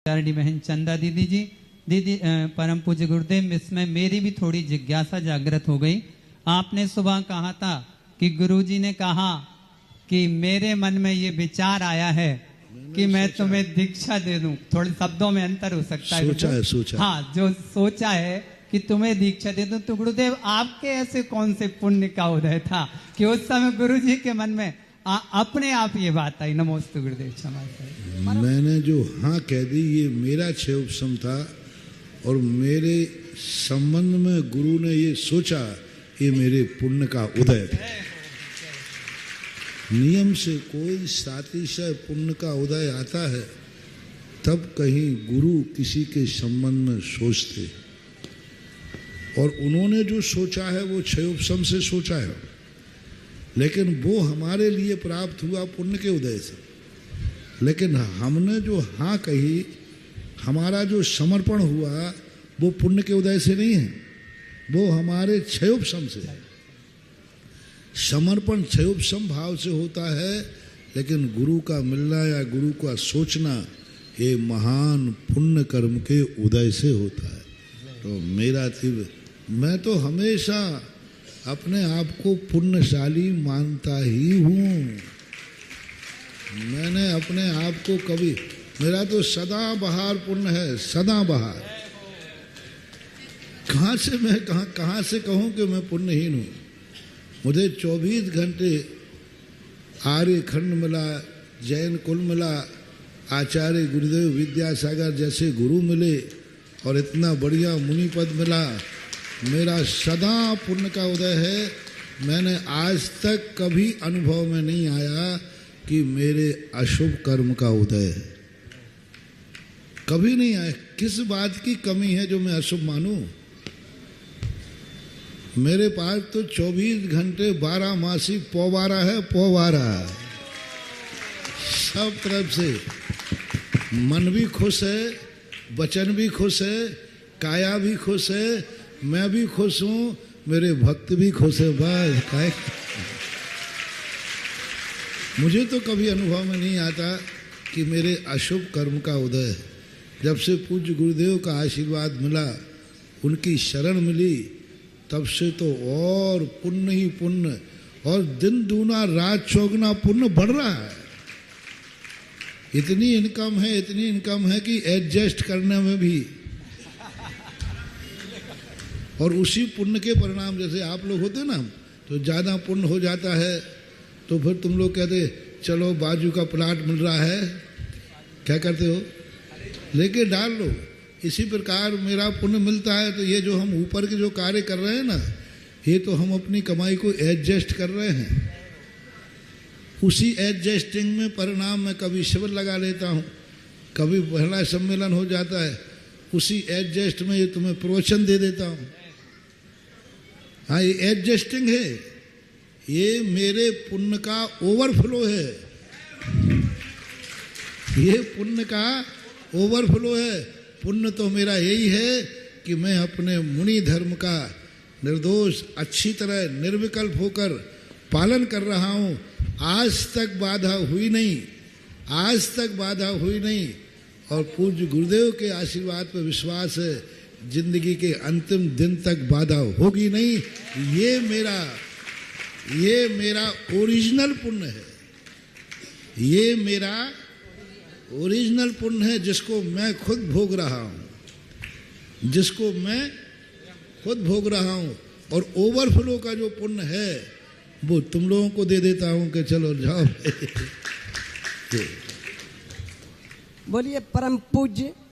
RD बहन चंदा दीदी जी, दीदी परम पूज्य गुरुदेव, इसमें मेरी भी थोड़ी जिज्ञासा जागृत हो गई। आपने सुबह कहा था कि गुरुजी ने कहा कि मेरे मन में ये विचार आया है कि मैं तुम्हें दीक्षा दे दूं। थोड़े शब्दों में अंतर हो सकता है, सोचा। हाँ, जो सोचा है कि तुम्हें दीक्षा दे दूं। तो गुरुदेव, आपके ऐसे कौन से पुण्य का उदय था कि उस समय गुरुजी के मन में अपने आप ये बात आई? नमोस्तु गुरुदेव, क्षमा करें। मैंने जो हाँ कह दी, ये मेरा क्षय उपशम था और मेरे संबंध में गुरु ने ये सोचा, ये मेरे पुण्य का उदय था। नियम से कोई सातिशय पुण्य का उदय आता है तब कहीं गुरु किसी के संबंध में सोचते, और उन्होंने जो सोचा है वो क्षय उपशम से सोचा है, लेकिन वो हमारे लिए प्राप्त हुआ पुण्य के उदय से। लेकिन हमने जो हाँ कही, हमारा जो समर्पण हुआ, वो पुण्य के उदय से नहीं है, वो हमारे क्षयोपशम से है। समर्पण क्षयोपशम भाव से होता है, लेकिन गुरु का मिलना या गुरु का सोचना ये महान पुण्य कर्म के उदय से होता है। तो मेरा तीव्र, मैं तो हमेशा अपने आप को पुण्यशाली मानता ही हूँ। मैंने अपने आप को कभी, मेरा तो सदा बहार पुण्य है, सदा बहार। कहाँ से मैं कहाँ से कहूँ कि मैं पुण्यहीन हूँ? मुझे 24 घंटे आर्य खंड मिला, जैन कुल मिला, आचार्य गुरुदेव विद्यासागर जैसे गुरु मिले, और इतना बढ़िया मुनि पद मिला। मेरा सदा पुण्य का उदय है। मैंने आज तक कभी अनुभव में नहीं आया कि मेरे अशुभ कर्म का उदय है, कभी नहीं आया। किस बात की कमी है जो मैं अशुभ मानूं? मेरे पास तो 24 घंटे 12 मासी पौवारा है, पौवारा सब तरफ से। मन भी खुश है, वचन भी खुश है, काया भी खुश है, मैं भी खुश हूँ, मेरे भक्त भी खुश है। बस काय मुझे तो कभी अनुभव में नहीं आता कि मेरे अशुभ कर्म का उदय है। जब से पूज्य गुरुदेव का आशीर्वाद मिला, उनकी शरण मिली, तब से तो और पुण्य ही पुण्य, और दिन दूना रात चौगुना पुण्य बढ़ रहा है। इतनी इनकम है कि एडजस्ट करने में भी, और उसी पुण्य के परिणाम, जैसे आप लोग होते ना, तो ज़्यादा पुण्य हो जाता है तो फिर तुम लोग कहते चलो बाजू का प्लाट मिल रहा है, क्या करते हो, लेके डाल लो। इसी प्रकार मेरा पुण्य मिलता है, तो ये जो हम ऊपर के जो कार्य कर रहे हैं ना, ये तो हम अपनी कमाई को एडजस्ट कर रहे हैं। उसी एडजस्टिंग में परिणाम में कभी शिविर लगा लेता हूँ, कभी पहला सम्मेलन हो जाता है, उसी एडजस्ट में ये तुम्हें प्रवचन दे देता हूँ। हाँ, ये एडजस्टिंग है, ये मेरे पुण्य का ओवरफ्लो है, ये पुण्य का ओवरफ्लो है। पुण्य तो मेरा यही है कि मैं अपने मुनि धर्म का निर्दोष अच्छी तरह निर्विकल्प होकर पालन कर रहा हूँ। आज तक बाधा हुई नहीं, आज तक बाधा हुई नहीं, और पूज्य गुरुदेव के आशीर्वाद पर विश्वास है, जिंदगी के अंतिम दिन तक बाधा होगी नहीं। ये मेरा ओरिजिनल पुण्य है, ये मेरा ओरिजिनल पुण्य है, जिसको मैं खुद भोग रहा हूँ, जिसको मैं खुद भोग रहा हूँ। और ओवरफ्लो का जो पुण्य है वो तुम लोगों को दे देता हूँ कि चलो जाओ। बोलिए परम पूज्य